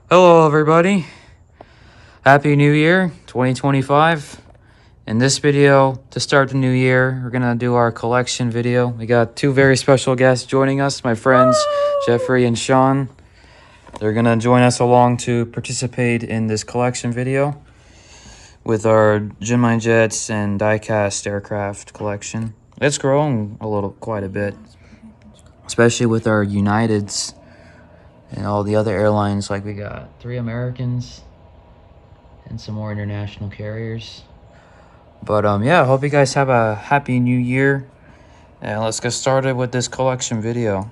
Hello, everybody. Happy New Year 2025. In this video, to start the new year, we're going to do our collection video. We got two very special guests joining us, my friends Jeffrey and Sean. They're going to join us along to participate in this collection video with our Gemini Jets and diecast aircraft collection. It's growing quite a bit, especially with our Uniteds and all the other airlines. Like we got 3 Americans and some more international carriers. But yeah, I hope you guys have a happy new year, and let's get started with this collection video.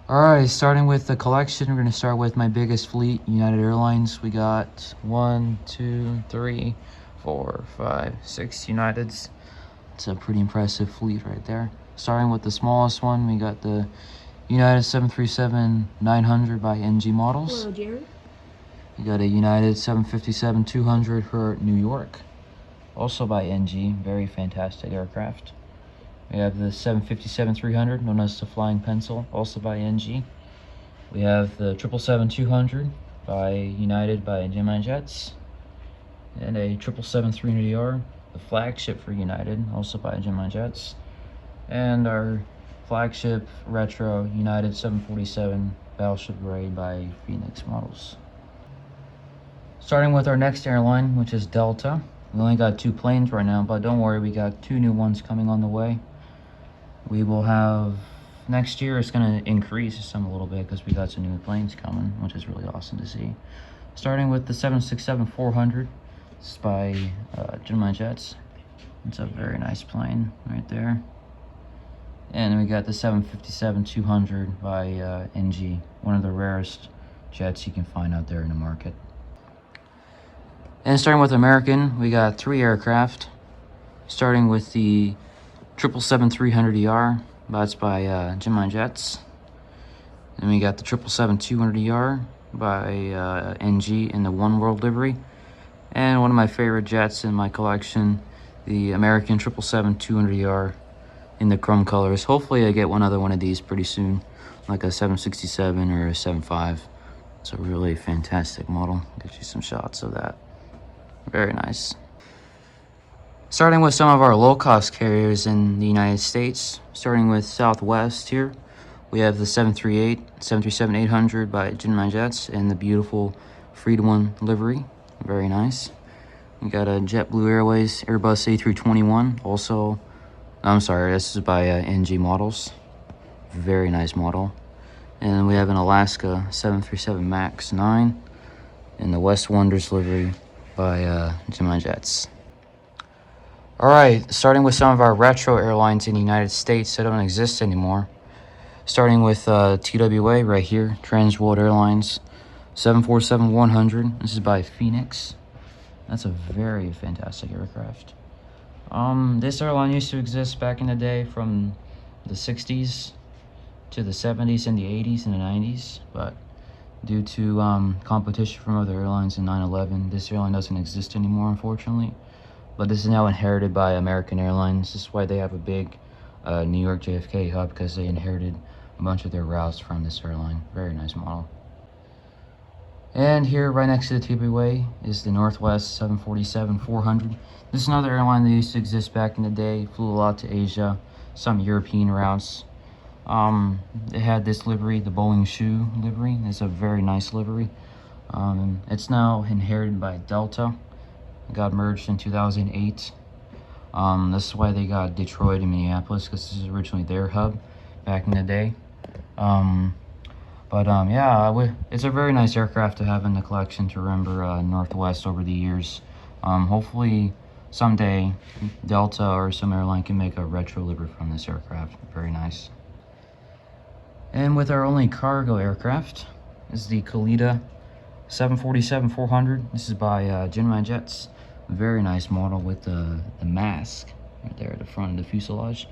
Alright, starting with the collection, we're going to start with my biggest fleet, United Airlines. We got 1, 2, 3, 4, 5, 6 Uniteds. It's a pretty impressive fleet right there. Starting with the smallest one, we got the United 737-900 by NG Models. Hello, Jerry. We got a United 757-200 for New York, also by NG. Very fantastic aircraft. We have the 757-300, known as the Flying Pencil, also by NG. We have the 777-200 by United by Gemini Jets, and a 777-300ER, the flagship for United, also by Gemini Jets, and our flagship retro United 747 Battleship Grade by Phoenix Models. Starting with our next airline, which is Delta. We only got 2 planes right now, but don't worry, we got 2 new ones coming on the way. We will have, next year it's going to increase some a little bit because we got some new planes coming, which is really awesome to see. Starting with the 767-400, this is by Gemini Jets. It's a very nice plane right there. And we got the 757-200 by NG, one of the rarest jets you can find out there in the market. And starting with American, we got 3 aircraft. Starting with the 777-300ER, that's by Gemini Jets. Then we got the 777-200ER by NG in the One World livery. And one of my favorite jets in my collection, the American 777-200ER in the chrome colors. Hopefully I get one of these pretty soon, like a 767 or a 75. It's a really fantastic model. Get you some shots of that. Very nice. Starting with some of our low-cost carriers in the United States, starting with Southwest here, we have the 737-800 by Gemini Jets in the beautiful Freedom One livery. Very nice. We got a JetBlue Airways Airbus A321, also, I'm sorry, this is by NG Models. Very nice model. And we have an Alaska 737 MAX 9 in the West Wonders livery by Gemini Jets. Alright, starting with some of our retro airlines in the United States that don't exist anymore. Starting with TWA right here, Trans World Airlines 747-100. This is by Phoenix. That's a very fantastic aircraft. This airline used to exist back in the day from the 60s to the 70s and the 80s and the 90s, but due to competition from other airlines in 9/11, this airline doesn't exist anymore, unfortunately. But this is now inherited by American Airlines. This is why they have a big New York JFK hub, because they inherited a bunch of their routes from this airline. Very nice model. And here, right next to the TWA, is the Northwest 747-400. This is another airline that used to exist back in the day. Flew a lot to Asia, some European routes. It had this livery, the bowling shoe livery. It's a very nice livery. It's now inherited by Delta. It got merged in 2008. This is why they got Detroit and Minneapolis, because this is originally their hub back in the day. Yeah, it's a very nice aircraft to have in the collection to remember Northwest over the years. Hopefully someday Delta or some airline can make a retro livery from this aircraft. Very nice. And with our only cargo aircraft is the Kalitta 747-400. This is by Gemini Jets. Very nice model with the mask right there at the front of the fuselage.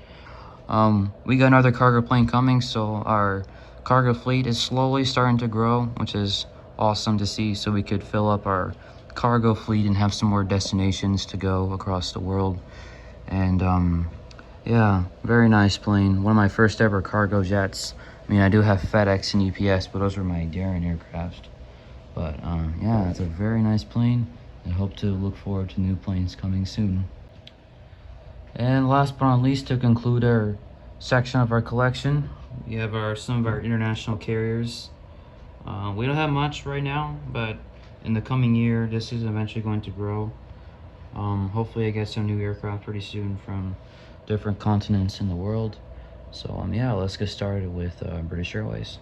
We got another cargo plane coming, so our cargo fleet is slowly starting to grow, which is awesome to see, so we could fill up our cargo fleet and have some more destinations to go across the world. And yeah, very nice plane. One of my first ever cargo jets. I mean, I do have FedEx and UPS, but those were my daring aircraft. But yeah, it's a very nice plane. I hope to look forward to new planes coming soon. And last but not least, to conclude our section of our collection, we have some of our international carriers. We don't have much right now, but in the coming year, this is eventually going to grow. Hopefully I get some new aircraft pretty soon from different continents in the world. So yeah, let's get started with British Airways.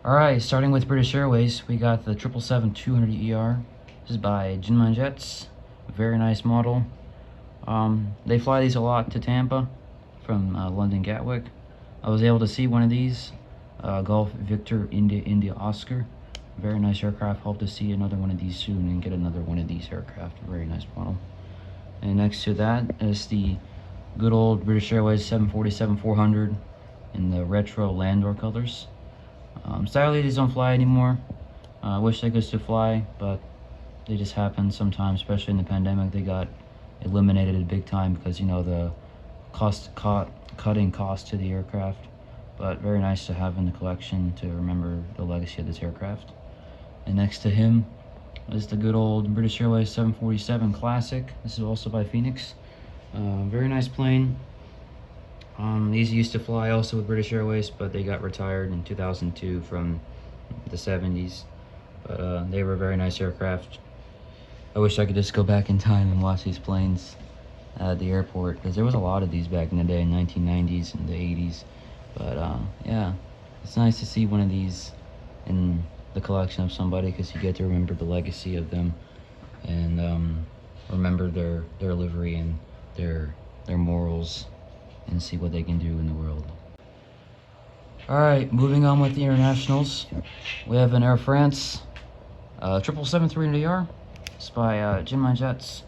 Alright, starting with British Airways, we got the 777-200ER. This is by Jinmai Jets. Very nice model. They fly these a lot to Tampa from London Gatwick. I was able to see one of these, Golf Victor India Oscar. Very nice aircraft. Hope to see another one of these soon and get another one of these aircraft. Very nice model. And next to that is the good old British Airways 747-400 in the retro Landor colors. Sadly, these don't fly anymore. I wish they could still fly, but they just happen sometimes, especially in the pandemic. They got eliminated big time because, you know, the cutting cost to the aircraft. But very nice to have in the collection to remember the legacy of this aircraft. And next to him is the good old British Airways 747 Classic. This is also by Phoenix. Very nice plane. These used to fly also with British Airways, but they got retired in 2002 from the 70s. But they were very nice aircraft. I wish I could just go back in time and watch these planes at the airport, because there was a lot of these back in the day, 1990s and the 80s. But yeah, it's nice to see one of these in the collection of somebody, because you get to remember the legacy of them and remember their livery and their morals, and see what they can do in the world. Alright, moving on with the internationals. We have an Air France 777-300ER. It's by Jinmai Jets.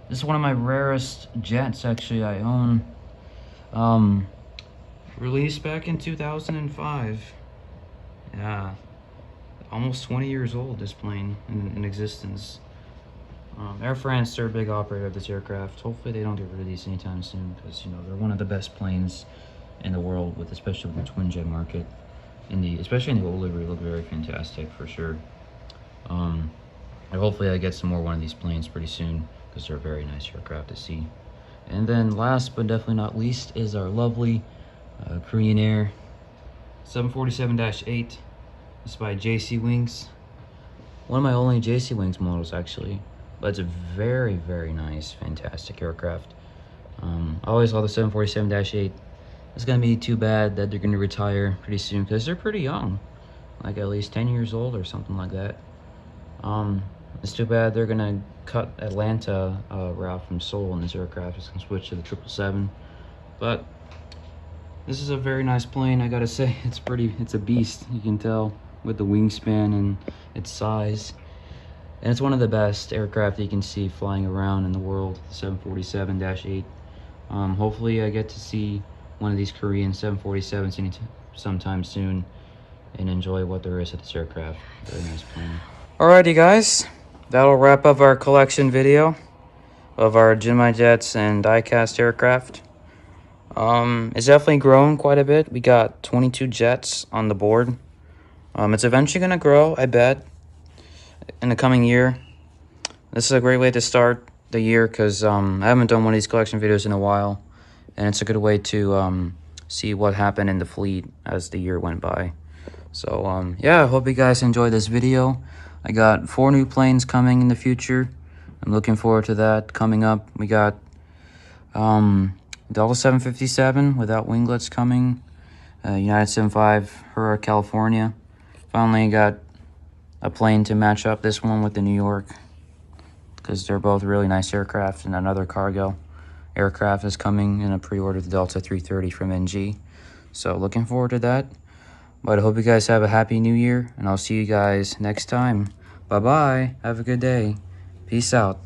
This is one of my rarest jets, actually, I own. Released back in 2005. Yeah, almost 20 years old, this plane in existence. Air France, they're a big operator of this aircraft. Hopefully they don't get rid of these anytime soon, because, you know, they're one of the best planes in the world, with especially the twin jet market. Especially in the old livery, look very fantastic for sure. And hopefully I get some more one of these planes pretty soon, because they're a very nice aircraft to see. And then last but definitely not least is our lovely Korean Air 747-8. It's by JC Wings. One of my only JC Wings models, actually. But it's a very, very nice, fantastic aircraft. I always thought the 747-8, it's going to be too bad that they're going to retire pretty soon, because they're pretty young. Like at least 10 years old or something like that. It's too bad they're going to cut Atlanta route from Seoul in this aircraft. It's going to switch to the 777. But this is a very nice plane, I gotta say. It's a beast, you can tell, with the wingspan and its size. And it's one of the best aircraft that you can see flying around in the world, the 747-8. Hopefully I get to see one of these Korean 747s sometime soon and enjoy what there is at this aircraft. Very nice plane. Alrighty guys, that'll wrap up our collection video of our Jinmai Jets and die-cast aircraft. It's definitely grown quite a bit. We got 22 jets on the board. It's eventually going to grow, I bet, in the coming year. This is a great way to start the year, because I haven't done one of these collection videos in a while, and it's a good way to see what happened in the fleet as the year went by. So yeah, I hope you guys enjoyed this video. I got 4 new planes coming in the future. I'm looking forward to that coming up. We got Delta 757 without winglets coming. United 75 Hurrah California. Finally got a plane to match up this one with the New York, because they're both really nice aircraft. And another cargo aircraft is coming in a pre-order, the Delta 330 from NG. So looking forward to that. But I hope you guys have a happy new year, and I'll see you guys next time. Bye-bye. Have a good day. Peace out.